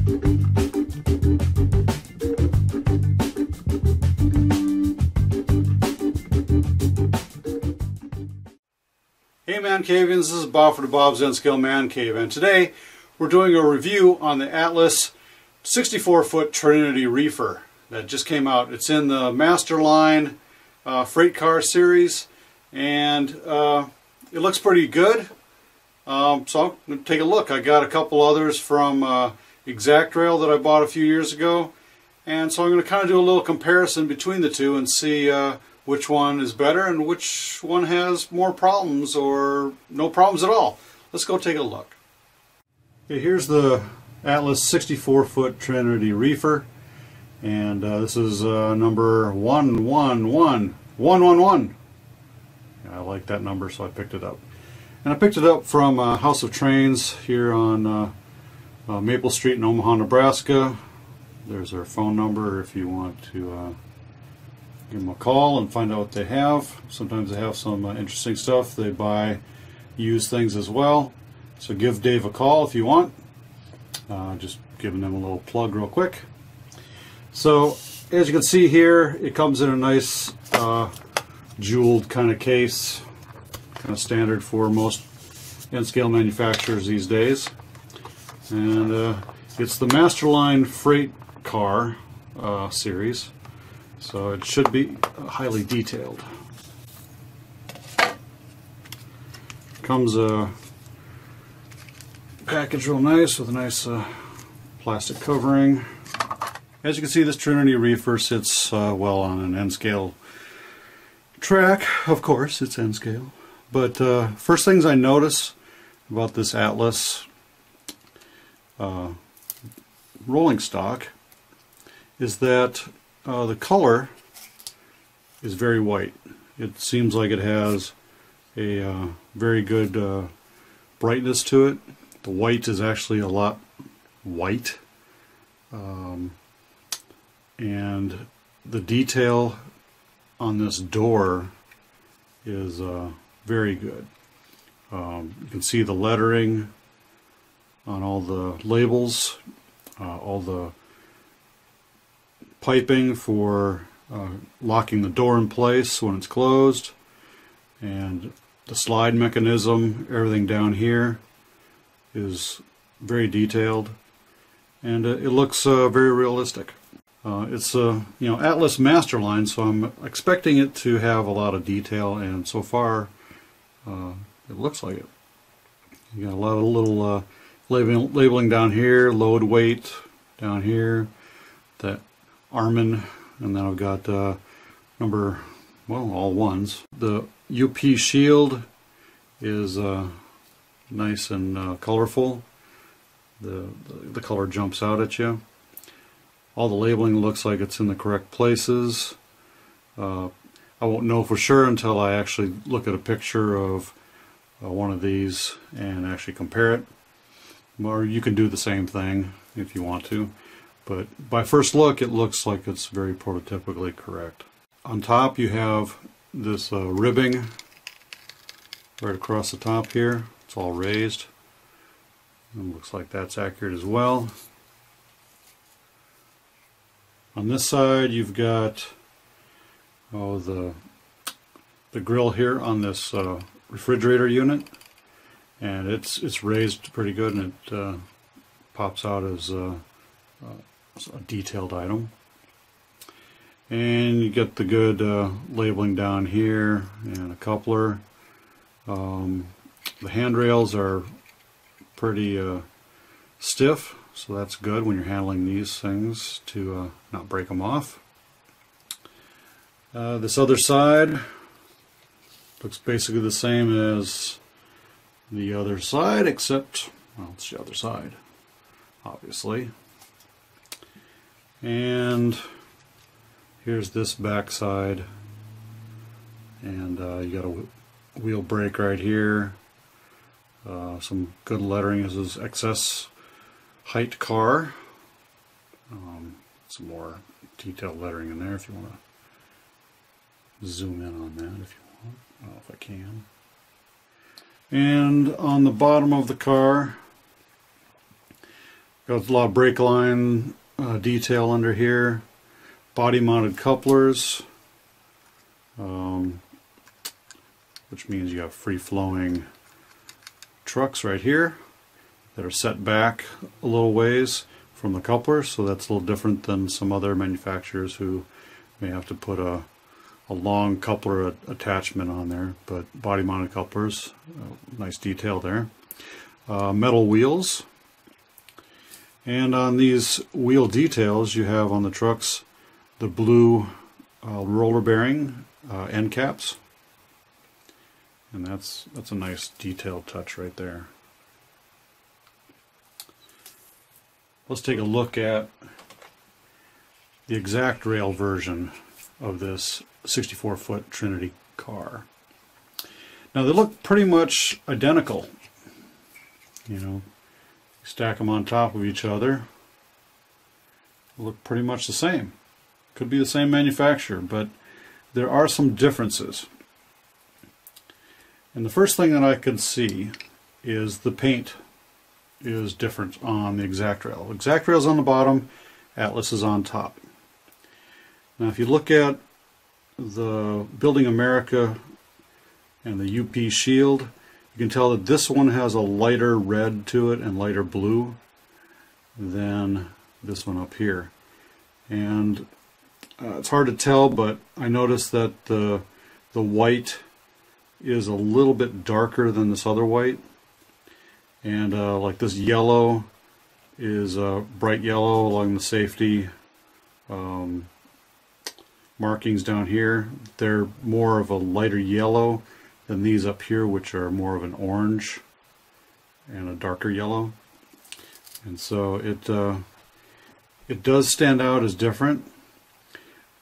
Hey ManCavians, this is Bob for the Bob's N Scale ManCave, and today we're doing a review on the Atlas 64-foot Trinity Reefer that just came out. It's in the Masterline freight car series, and it looks pretty good. So I'm going to take a look. I got a couple others from ExactRail that I bought a few years ago, and so I'm going to kind of do a little comparison between the two and see which one is better and which one has more problems or no problems at all. Let's go take a look. Okay, here's the Atlas 64-foot Trinity Reefer, and this is number 111111. I like that number, so I picked it up. And I picked it up from House of Trains here on Maple Street in Omaha, Nebraska. There's their phone number if you want to give them a call and find out what they have. Sometimes they have some interesting stuff. They buy used things as well. So give Dave a call if you want. Just giving them a little plug real quick. So as you can see here, it comes in a nice jeweled kind of case. Kind of standard for most N-scale manufacturers these days. And it's the Masterline freight car series. So it should be highly detailed. Comes a package real nice with a nice plastic covering. As you can see, this Trinity Reefer sits well on an N-scale track. Of course, it's N-scale. But first things I notice about this Atlas rolling stock is that the color is very white. It seems like it has a very good brightness to it. The white is actually a lot white, and the detail on this door is very good. You can see the lettering on all the labels, all the piping for locking the door in place when it's closed, and the slide mechanism, everything down here is very detailed, and it looks very realistic. It's a Atlas Masterline, so I'm expecting it to have a lot of detail, and so far it looks like it. You got a lot of little labeling down here, load weight down here, that Armin, and then I've got all ones. The UP shield is nice and colorful. The color jumps out at you. All the labeling looks like it's in the correct places. I won't know for sure until I actually look at a picture of one of these and actually compare it. Or you can do the same thing if you want to. But by first look, it looks like it's very prototypically correct. On top, you have this ribbing right across the top here. It's all raised. It looks like that's accurate as well. On this side, you've got the grill here on this refrigerator unit, and it's raised pretty good, and it pops out as a detailed item. And you get the good labeling down here and a coupler. The handrails are pretty stiff, so that's good when you're handling these things to not break them off. This other side looks basically the same as the other side, except, well, it's the other side, obviously. And here's this back side, and you got a wheel brake right here. Some good lettering. This is excess height car. Some more detailed lettering in there if you want to zoom in on that if you want. I don't know if I can. And on the bottom of the car, Got a lot of brake line detail under here. Body mounted couplers, which means you have free flowing trucks right here that are set back a little ways from the coupler, so that's a little different than some other manufacturers who may have to put a long coupler attachment on there. But body mounted couplers, nice detail there. Metal wheels, and on these wheel details you have on the trucks the blue roller bearing end caps, and that's a nice detailed touch right there. Let's take a look at the ExactRail version of this 64-foot Trinity car. Now they look pretty much identical. You know, stack them on top of each other, they look pretty much the same. Could be the same manufacturer, but there are some differences. And the first thing that I can see is the paint is different on the ExactRail. ExactRail is on the bottom, Atlas is on top. Now if you look at the Building America and the UP Shield, you can tell that this one has a lighter red to it and lighter blue than this one up here. And it's hard to tell, but I noticed that the white is a little bit darker than this other white. And like this yellow is bright yellow along the safety markings down here. They're more of a lighter yellow than these up here, which are more of an orange and a darker yellow. And so it does stand out as different,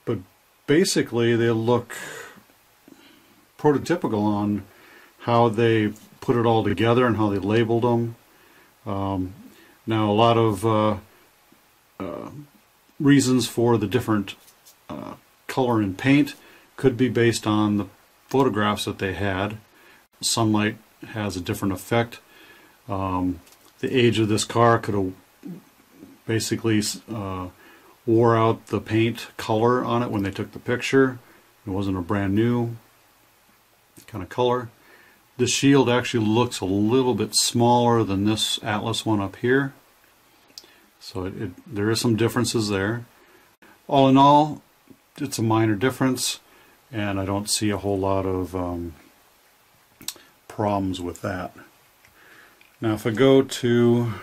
but basically they look prototypical on how they put it all together and how they labeled them. Now a lot of reasons for the different color and paint could be based on the photographs that they had. Sunlight has a different effect. The age of this car could have basically wore out the paint color on it when they took the picture. It wasn't a brand new kind of color. The shield actually looks a little bit smaller than this Atlas one up here. So there is some differences there. All in all, it's a minor difference, and I don't see a whole lot of problems with that. Now if I go to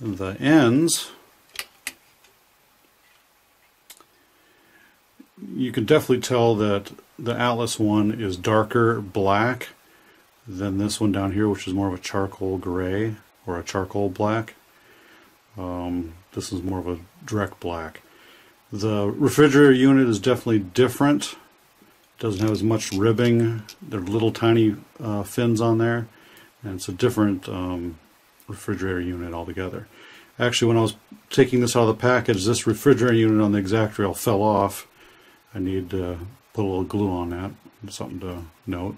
the ends, you can definitely tell that the Atlas one is darker black than this one down here, which is more of a charcoal gray or a charcoal black. This is more of a direct black. The refrigerator unit is definitely different. It doesn't have as much ribbing. There are little tiny fins on there, and it's a different refrigerator unit altogether. Actually, when I was taking this out of the package, this refrigerator unit on the ExactRail fell off. I need to put a little glue on that. Something to note.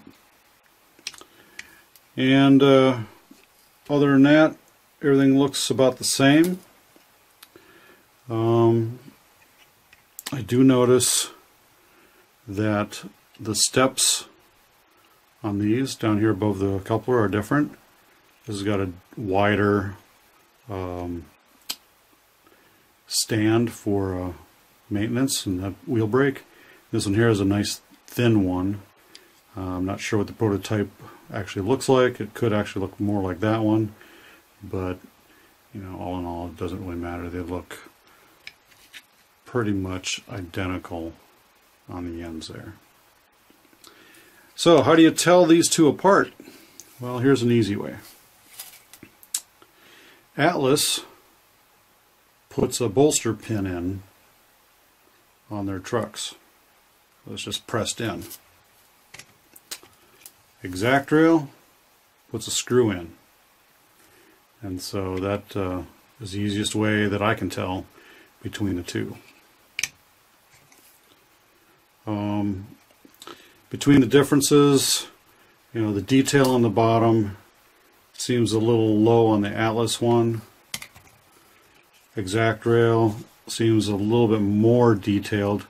And other than that, everything looks about the same. I do notice that the steps on these down here above the coupler are different. This has got a wider stand for maintenance and that wheel brake. This one here is a nice thin one. I'm not sure what the prototype actually looks like. It could actually look more like that one, but you know, all in all, it doesn't really matter. They look pretty much identical on the ends there. So how do you tell these two apart? Well, here's an easy way. Atlas puts a bolster pin in on their trucks. It's just pressed in. ExactRail puts a screw in. And so that is the easiest way that I can tell between the two. Between the differences, you know, the detail on the bottom seems a little low on the Atlas one. ExactRail seems a little bit more detailed,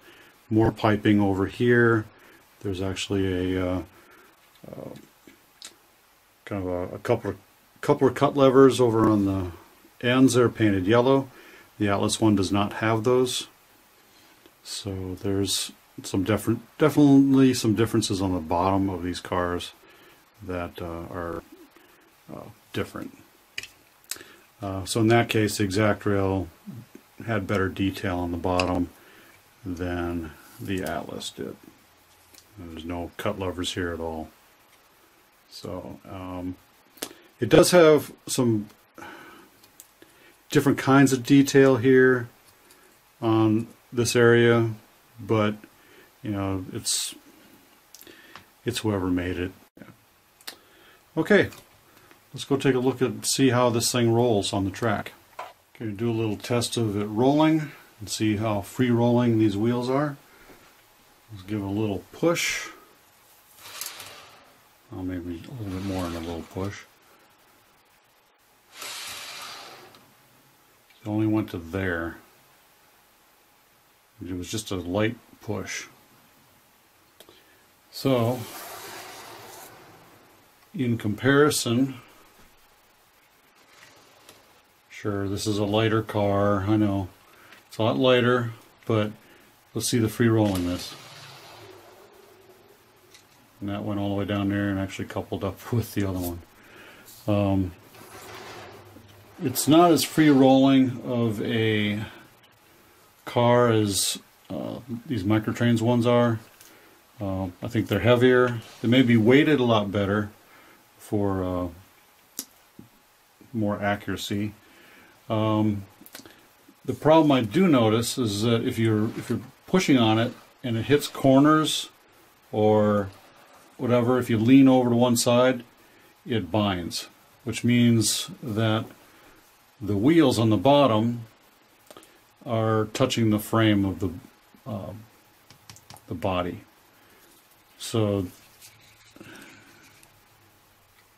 more piping over here. There's actually a kind of a couple of cut levers over on the ends that are painted yellow. The Atlas one does not have those. So there's definitely some differences on the bottom of these cars that are different. So in that case, the ExactRail had better detail on the bottom than the Atlas did. There's no cut levers here at all. So it does have some different kinds of detail here on this area, but you know, it's whoever made it. Okay, let's go take a look at see how this thing rolls on the track. Okay, do a little test of it rolling and see how free rolling these wheels are. Let's give it a little push. Oh, maybe a little bit more than a little push. It only went to there. It was just a light push. So, in comparison, sure, this is a lighter car, I know. It's a lot lighter, but let's see the free rollingness. And that went all the way down there and actually coupled up with the other one. It's not as free rolling of a car as these microtrains ones are. I think they're heavier. They may be weighted a lot better for more accuracy. The problem I do notice is that if you're pushing on it and it hits corners or whatever, if you lean over to one side, it binds, which means that the wheels on the bottom are touching the frame of the body. So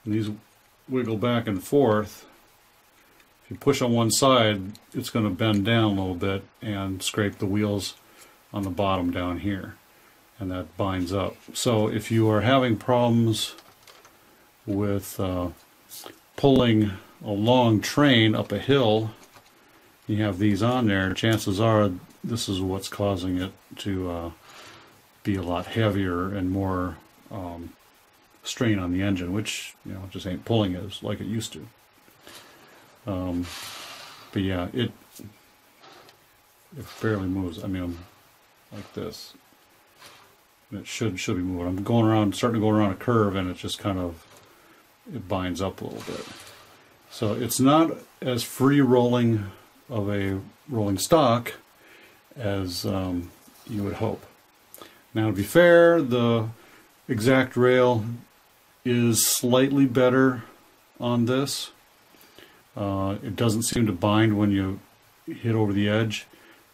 these wiggle back and forth. If you push on one side, it's going to bend down a little bit and scrape the wheels on the bottom down here, and that binds up. So if you are having problems with pulling a long train up a hill, you have these on there, chances are this is what's causing it to be a lot heavier and more strain on the engine, which, you know, just ain't pulling as like it used to. But yeah, it barely moves. I mean, like this. And it should be moving. I'm going around, starting to go around a curve, and it just kind of, it binds up a little bit. So it's not as free rolling of a rolling stock as you would hope. Now, to be fair, the ExactRail is slightly better on this. It doesn't seem to bind when you hit over the edge,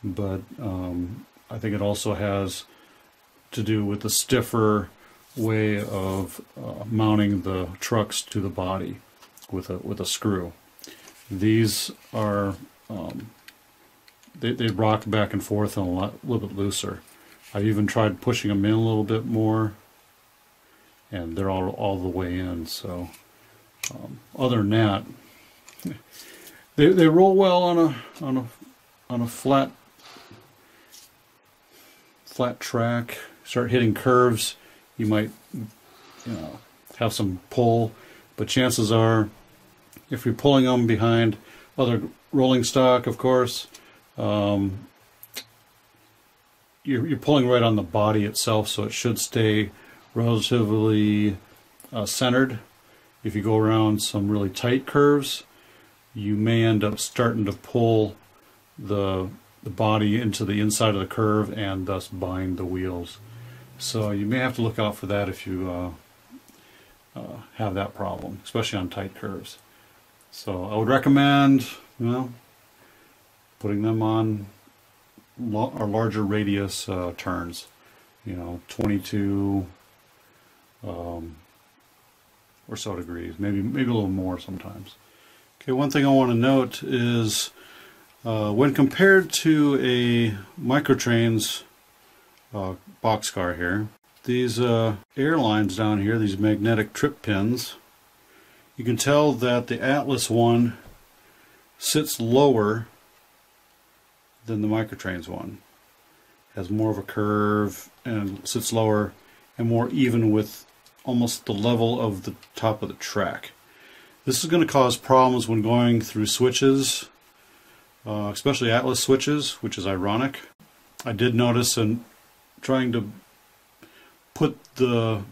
but I think it also has to do with the stiffer way of mounting the trucks to the body with a screw. These are they rock back and forth and a little bit looser. I've even tried pushing them in a little bit more, and they're all the way in. So other than that, they roll well on a flat track. Start hitting curves, you might, you know, have some pull, but chances are, if you're pulling them behind other rolling stock, of course, you're pulling right on the body itself, so it should stay relatively centered. If you go around some really tight curves, you may end up starting to pull the body into the inside of the curve and thus bind the wheels. So you may have to look out for that if you have that problem, especially on tight curves. So I would recommend, you know, putting them on or larger radius turns, you know, 22 or so degrees, maybe a little more sometimes. Okay, one thing I want to note is When compared to a Microtrains boxcar here, these airlines down here, these magnetic trip pins, you can tell that the Atlas one sits lower than the Microtrains one. Has more of a curve and sits lower and more even with almost the level of the top of the track. This is going to cause problems when going through switches, especially Atlas switches, which is ironic. I did notice in trying to put the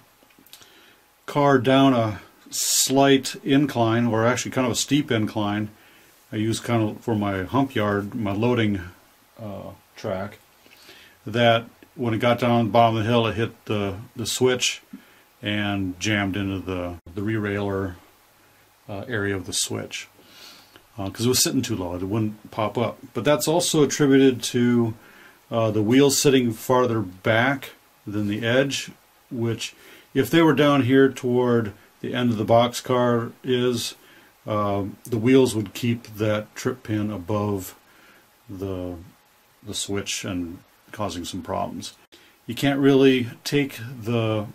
car down a slight incline, or actually kind of a steep incline, I use kind of for my hump yard, my loading track, that when it got down the bottom of the hill, it hit the switch and jammed into the re-railer area of the switch because it was sitting too low. It wouldn't pop up. But that's also attributed to the wheels sitting farther back than the edge, which if they were down here toward the end of the boxcar is, the wheels would keep that trip pin above the switch and causing some problems. You can't really take the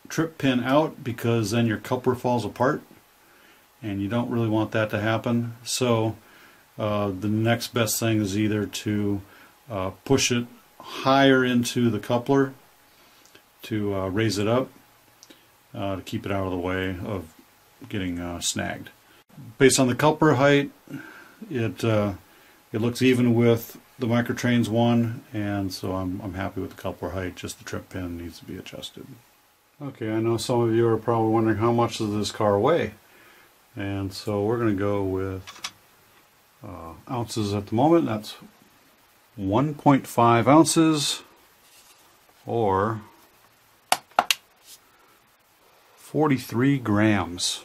trip pin out because then your coupler falls apart, and you don't really want that to happen. So the next best thing is either to push it higher into the coupler to raise it up to keep it out of the way of getting snagged. Based on the coupler height, it looks even with the Microtrains one, and so I'm happy with the coupler height. Just the trip pin needs to be adjusted. Okay, I know some of you are probably wondering how much does this car weigh, and so we're going to go with ounces at the moment. That's 1.5 ounces, or 43 grams.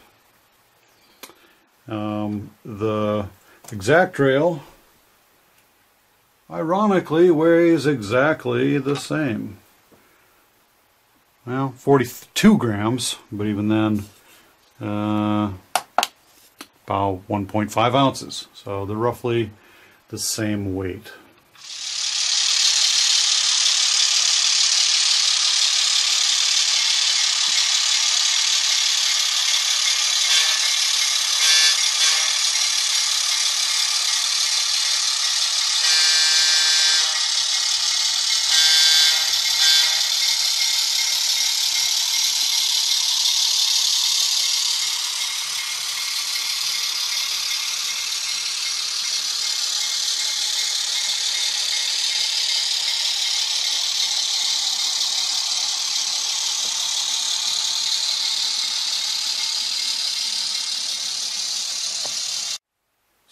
The ExactRail ironically weighs exactly the same. Well, 42 grams, but even then about 1.5 ounces. So they're roughly the same weight.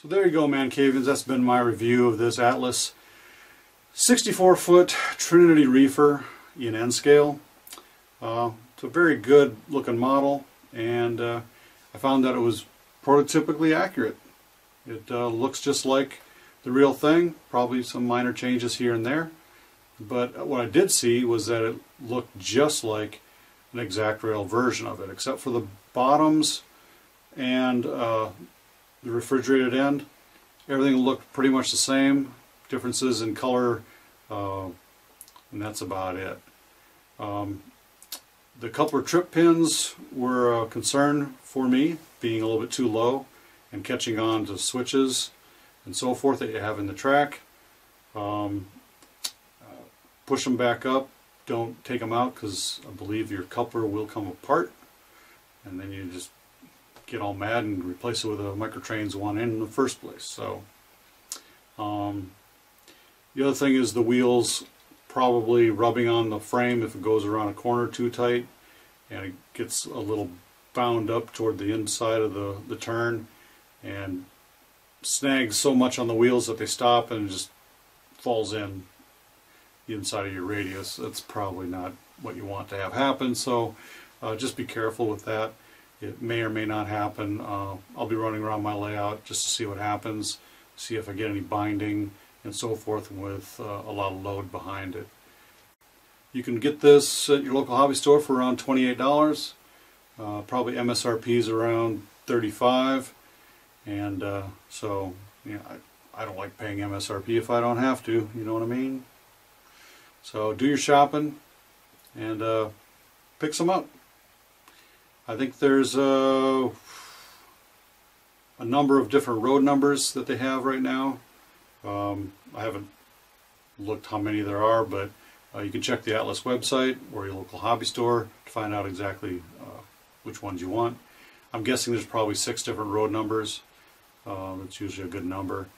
So there you go, ManCavians. That's been my review of this Atlas 64-foot Trinity Reefer in N scale. It's a very good looking model, and I found that it was prototypically accurate. It looks just like the real thing, probably some minor changes here and there, but what I did see was that it looked just like an ExactRail version of it, except for the bottoms and the refrigerated end. Everything looked pretty much the same. Differences in color, and that's about it. The coupler trip pins were a concern for me, being a little bit too low and catching on to switches and so forth that you have in the track. Push them back up. Don't take them out, because I believe your coupler will come apart, and then you just get all mad and replace it with a Microtrains one in the first place. So the other thing is the wheels probably rubbing on the frame if it goes around a corner too tight, and it gets a little bound up toward the inside of the turn and snags so much on the wheels that they stop and it just falls in the inside of your radius. That's probably not what you want to have happen, so just be careful with that. It may or may not happen. I'll be running around my layout just to see what happens, see if I get any binding and so forth with a lot of load behind it. You can get this at your local hobby store for around $28. Probably MSRP is around $35, and so you know, I don't like paying MSRP if I don't have to, you know what I mean? So do your shopping and pick some up. I think there's a number of different road numbers that they have right now. I haven't looked how many there are, but you can check the Atlas website or your local hobby store to find out exactly which ones you want. I'm guessing there's probably 6 different road numbers. That's usually a good number.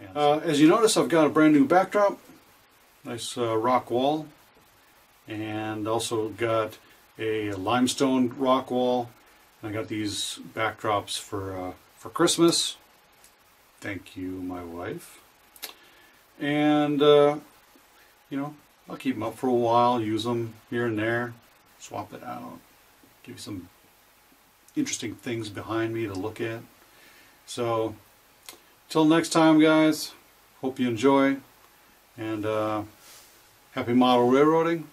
And, as you notice, I've got a brand new backdrop, nice rock wall, and also got a limestone rock wall. And I got these backdrops for Christmas. Thank you, my wife. And you know, I'll keep them up for a while, use them here and there, swap it out, give you some interesting things behind me to look at. So, till next time, guys, hope you enjoy, and happy model railroading,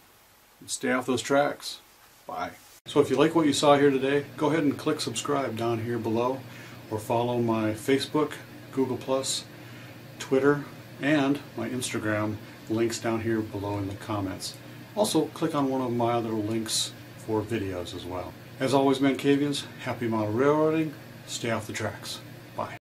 and stay off those tracks. Bye. So if you like what you saw here today, go ahead and click subscribe down here below, or follow my Facebook, Google+, Twitter, and my Instagram, links down here below in the comments. Also, click on one of my other links for videos as well. As always, ManCavians, happy model railroading, stay off the tracks. Bye.